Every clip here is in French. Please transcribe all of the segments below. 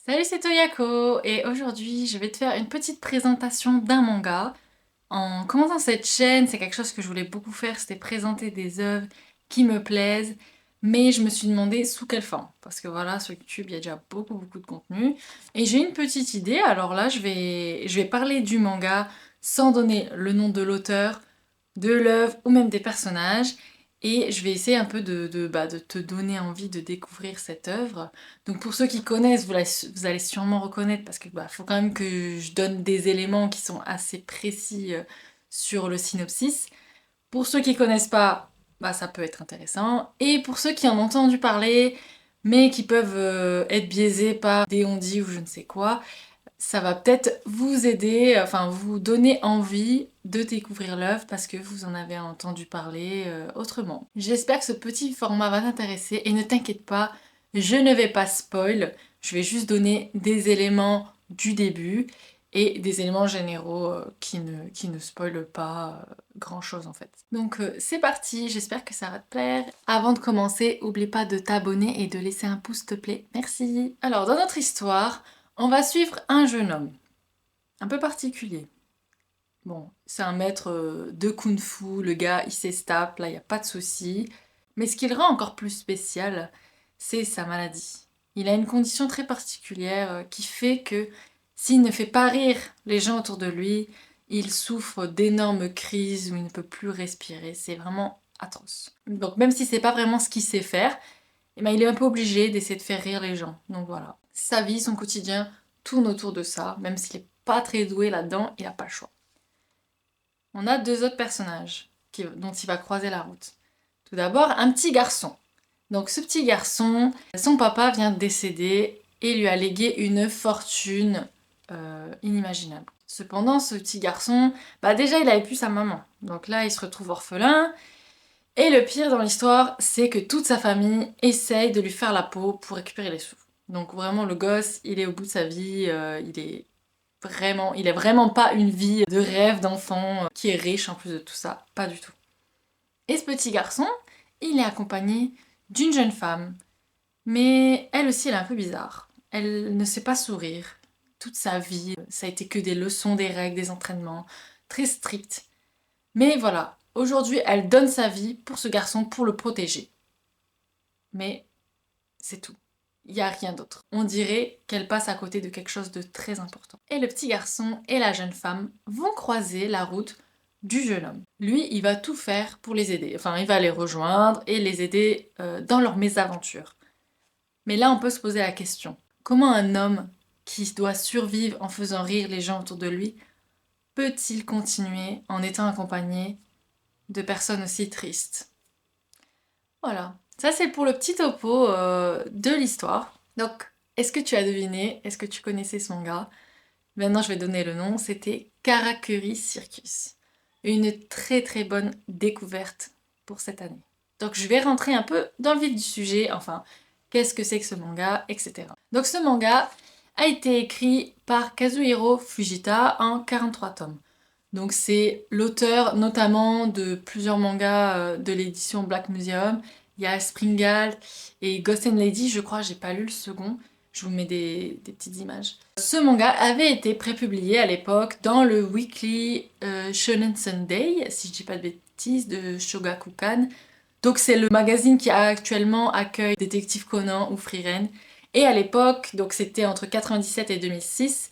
Salut, c'est Toyako et aujourd'hui je vais te faire une petite présentation d'un manga. En commençant cette chaîne, c'est quelque chose que je voulais beaucoup faire, c'était présenter des œuvres qui me plaisent, mais je me suis demandé sous quelle forme, parce que voilà, sur YouTube il y a déjà beaucoup de contenu. Et j'ai une petite idée, alors là je vais parler du manga sans donner le nom de l'auteur, de l'œuvre ou même des personnages. Et je vais essayer un peu de te donner envie de découvrir cette œuvre. Donc pour ceux qui connaissent, vous allez sûrement reconnaître parce que faut quand même que je donne des éléments qui sont assez précis sur le synopsis. Pour ceux qui connaissent pas, ça peut être intéressant. Et pour ceux qui en ont entendu parler, mais qui peuvent être biaisés par des on-dit ou je ne sais quoi, ça va peut-être vous aider, enfin vous donner envie de découvrir l'œuvre parce que vous en avez entendu parler autrement. J'espère que ce petit format va t'intéresser et ne t'inquiète pas, je ne vais pas spoil, je vais juste donner des éléments du début et des éléments généraux qui ne spoilent pas grand chose en fait. Donc c'est parti, j'espère que ça va te plaire. Avant de commencer, oublie pas de t'abonner et de laisser un pouce s'il te plaît, merci. Alors dans notre histoire, on va suivre un jeune homme, un peu particulier. Bon, c'est un maître de kung-fu, le gars il s'estape, là il n'y a pas de souci. Mais ce qui le rend encore plus spécial, c'est sa maladie. Il a une condition très particulière qui fait que s'il ne fait pas rire les gens autour de lui, il souffre d'énormes crises où il ne peut plus respirer. C'est vraiment atroce. Donc même si c'est pas vraiment ce qu'il sait faire, eh ben, il est un peu obligé d'essayer de faire rire les gens. Donc voilà. Sa vie, son quotidien tourne autour de ça, même s'il n'est pas très doué là-dedans, il n'a pas le choix. On a deux autres personnages dont il va croiser la route. Tout d'abord, un petit garçon. Donc ce petit garçon, son papa vient de décéder et lui a légué une fortune inimaginable. Cependant, ce petit garçon, déjà il avait plus sa maman. Donc là, il se retrouve orphelin. Et le pire dans l'histoire, c'est que toute sa famille essaye de lui faire la peau pour récupérer les sous. Donc vraiment, le gosse, il est au bout de sa vie, il est vraiment pas une vie de rêve d'enfant qui est riche en plus de tout ça, pas du tout. Et ce petit garçon, il est accompagné d'une jeune femme, mais elle aussi, elle est un peu bizarre. Elle ne sait pas sourire. Toute sa vie, ça a été que des leçons, des règles, des entraînements, très stricts. Mais voilà, aujourd'hui, elle donne sa vie pour ce garçon, pour le protéger. Mais c'est tout. Il n'y a rien d'autre. On dirait qu'elle passe à côté de quelque chose de très important. Et le petit garçon et la jeune femme vont croiser la route du jeune homme. Lui, il va tout faire pour les aider. Enfin, il va les rejoindre et les aider dans leur mésaventure. Mais là, on peut se poser la question. Comment un homme qui doit survivre en faisant rire les gens autour de lui peut-il continuer en étant accompagné de personnes aussi tristes? Voilà. Ça, c'est pour le petit topo de l'histoire. Donc, est-ce que tu as deviné? Est-ce que tu connaissais ce manga? Maintenant, je vais donner le nom. C'était Karakuri Circus. Une très bonne découverte pour cette année. Donc, je vais rentrer un peu dans le vif du sujet. Enfin, qu'est-ce que c'est que ce manga, etc. Donc, ce manga a été écrit par Kazuhiro Fujita en 43 tomes. Donc c'est l'auteur notamment de plusieurs mangas de l'édition Black Museum. Il y a Springal et Ghost and Lady, je crois, j'ai pas lu le second. Je vous mets des petites images. Ce manga avait été prépublié à l'époque dans le Weekly Shonen Sunday, si je dis pas de bêtises, de Shogakukan. Donc c'est le magazine qui actuellement accueille Détective Conan ou Frieren. Et à l'époque, donc c'était entre 97 et 2006,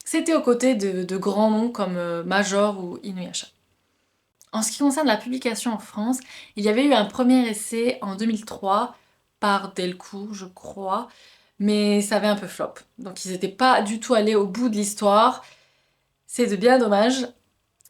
c'était aux côtés de grands noms comme Major ou Inuyasha. En ce qui concerne la publication en France, il y avait eu un premier essai en 2003 par Delcourt, je crois, mais ça avait un peu flop. Donc ils n'étaient pas du tout allés au bout de l'histoire. C'est de bien dommage.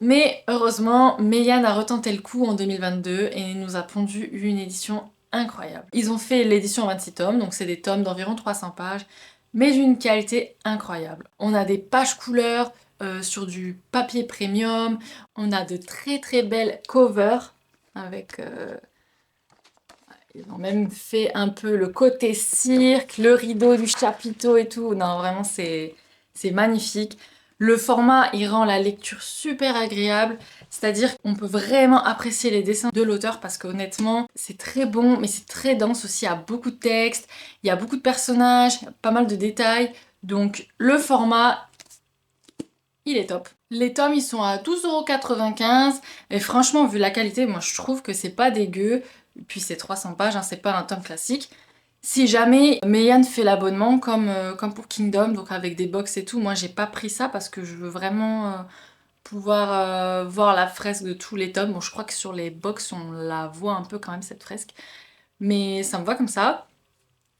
Mais heureusement, Meian a retenté le coup en 2022 et nous a pondu une édition incroyable. Ils ont fait l'édition en 26 tomes, donc c'est des tomes d'environ 300 pages, mais d'une qualité incroyable. On a des pages couleurs sur du papier premium, on a de très belles covers avec... ils ont même fait un peu le côté cirque, le rideau du chapiteau et tout. Non, vraiment, c'est magnifique. Le format, il rend la lecture super agréable, c'est-à-dire qu'on peut vraiment apprécier les dessins de l'auteur parce qu'honnêtement, c'est très bon, mais c'est très dense aussi, il y a beaucoup de textes, il y a beaucoup de personnages, pas mal de détails, Donc le format, il est top. Les tomes, ils sont à 12,95 € et franchement, vu la qualité, moi je trouve que c'est pas dégueu. Puis c'est 300 pages, hein, c'est pas un tome classique. Si jamais Meian fait l'abonnement comme pour Kingdom, donc avec des box et tout, moi j'ai pas pris ça parce que je veux vraiment pouvoir voir la fresque de tous les tomes. Bon, je crois que sur les box on la voit un peu quand même cette fresque, mais ça me va comme ça.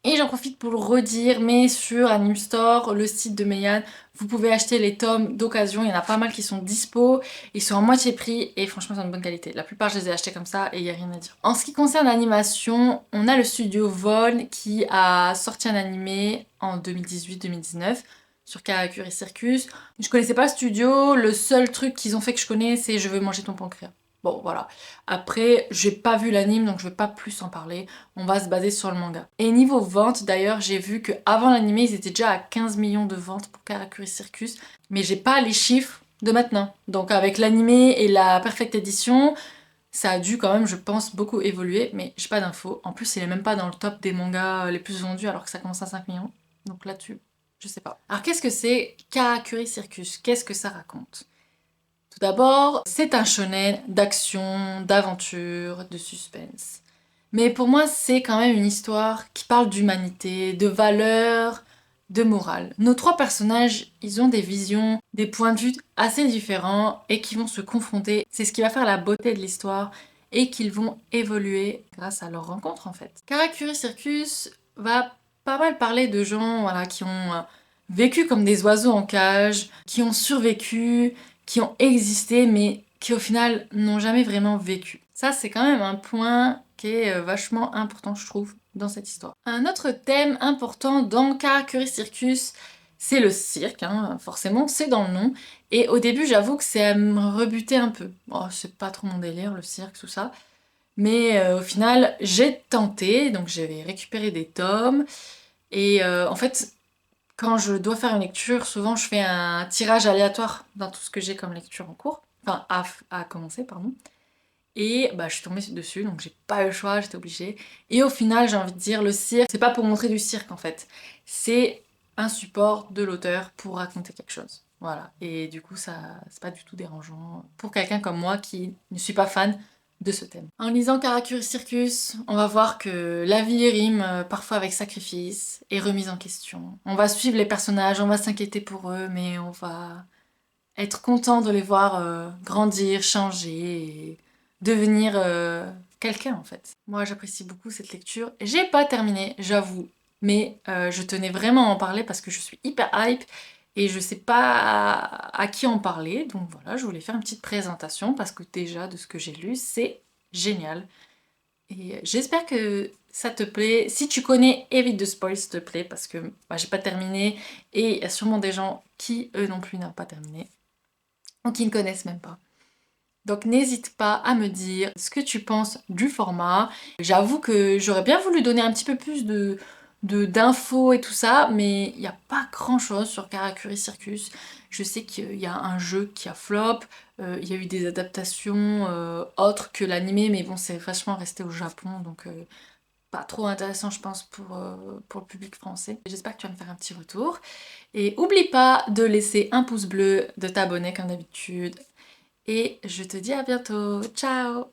Et j'en profite pour le redire, mais sur Anime Store, le site de Meian, vous pouvez acheter les tomes d'occasion, il y en a pas mal qui sont dispo, ils sont à moitié prix et franchement c'est de bonne qualité. La plupart je les ai achetés comme ça et il n'y a rien à dire. En ce qui concerne l'animation, on a le studio Von qui a sorti un animé en 2018-2019 sur Karakuri Circus. Je connaissais pas le studio, le seul truc qu'ils ont fait que je connais c'est Je veux manger ton pancréas. Bon voilà. Après, j'ai pas vu l'anime donc je vais pas plus en parler. On va se baser sur le manga. Et niveau vente, d'ailleurs, j'ai vu qu'avant l'anime, ils étaient déjà à 15 millions de ventes pour Karakuri Circus, mais j'ai pas les chiffres de maintenant. Donc avec l'anime et la Perfect Edition, ça a dû quand même, je pense, beaucoup évoluer, mais j'ai pas d'infos. En plus, il est même pas dans le top des mangas les plus vendus alors que ça commence à 5 millions. Donc là-dessus, je sais pas. Alors qu'est-ce que c'est Karakuri Circus? Qu'est-ce que ça raconte? Tout d'abord, c'est un shonen d'action, d'aventure, de suspense. Mais pour moi, c'est quand même une histoire qui parle d'humanité, de valeurs, de morale. Nos trois personnages, ils ont des visions, des points de vue assez différents et qui vont se confronter. C'est ce qui va faire la beauté de l'histoire et qu'ils vont évoluer grâce à leur rencontre en fait. Karakuri Circus va pas mal parler de gens voilà, qui ont vécu comme des oiseaux en cage, qui ont survécu, qui ont existé mais qui au final n'ont jamais vraiment vécu. Ça c'est quand même un point qui est vachement important je trouve dans cette histoire. Un autre thème important dans Karakuri Circus, c'est le cirque, hein, forcément c'est dans le nom. Et au début j'avoue que c'est à me rebuter un peu. Oh, c'est pas trop mon délire le cirque, tout ça. Mais au final j'ai tenté, donc j'ai récupéré des tomes. Et en fait quand je dois faire une lecture, souvent je fais un tirage aléatoire dans tout ce que j'ai comme lecture en cours. Enfin, à commencer, pardon. Et bah, je suis tombée dessus, donc j'ai pas eu le choix, j'étais obligée. Et au final, j'ai envie de dire, le cirque, c'est pas pour montrer du cirque en fait. C'est un support de l'auteur pour raconter quelque chose. Voilà. Et du coup, ça, c'est pas du tout dérangeant pour quelqu'un comme moi qui ne suis pas fan de ce thème. En lisant Karakuri Circus, on va voir que la vie rime parfois avec sacrifice et remise en question. On va suivre les personnages, on va s'inquiéter pour eux, mais on va être content de les voir grandir, changer et devenir quelqu'un en fait. Moi j'apprécie beaucoup cette lecture. J'ai pas terminé, j'avoue, mais je tenais vraiment à en parler parce que je suis hyper hype et je sais pas à qui en parler. Donc voilà, je voulais faire une petite présentation parce que déjà de ce que j'ai lu, c'est génial. Et j'espère que ça te plaît. Si tu connais, évite de spoil s'il te plaît parce que bah, j'ai pas terminé et il y a sûrement des gens qui eux non plus n'ont pas terminé ou qui ne connaissent même pas. Donc n'hésite pas à me dire ce que tu penses du format. J'avoue que j'aurais bien voulu donner un petit peu plus d'infos et tout ça, mais il n'y a pas grand chose sur Karakuri Circus. Je sais qu'il y a un jeu qui a flop, il y a eu des adaptations autres que l'animé, mais bon c'est vachement resté au Japon, donc pas trop intéressant je pense pour le public français. J'espère que tu vas me faire un petit retour. Et oublie pas de laisser un pouce bleu, de t'abonner comme d'habitude. Et je te dis à bientôt. Ciao!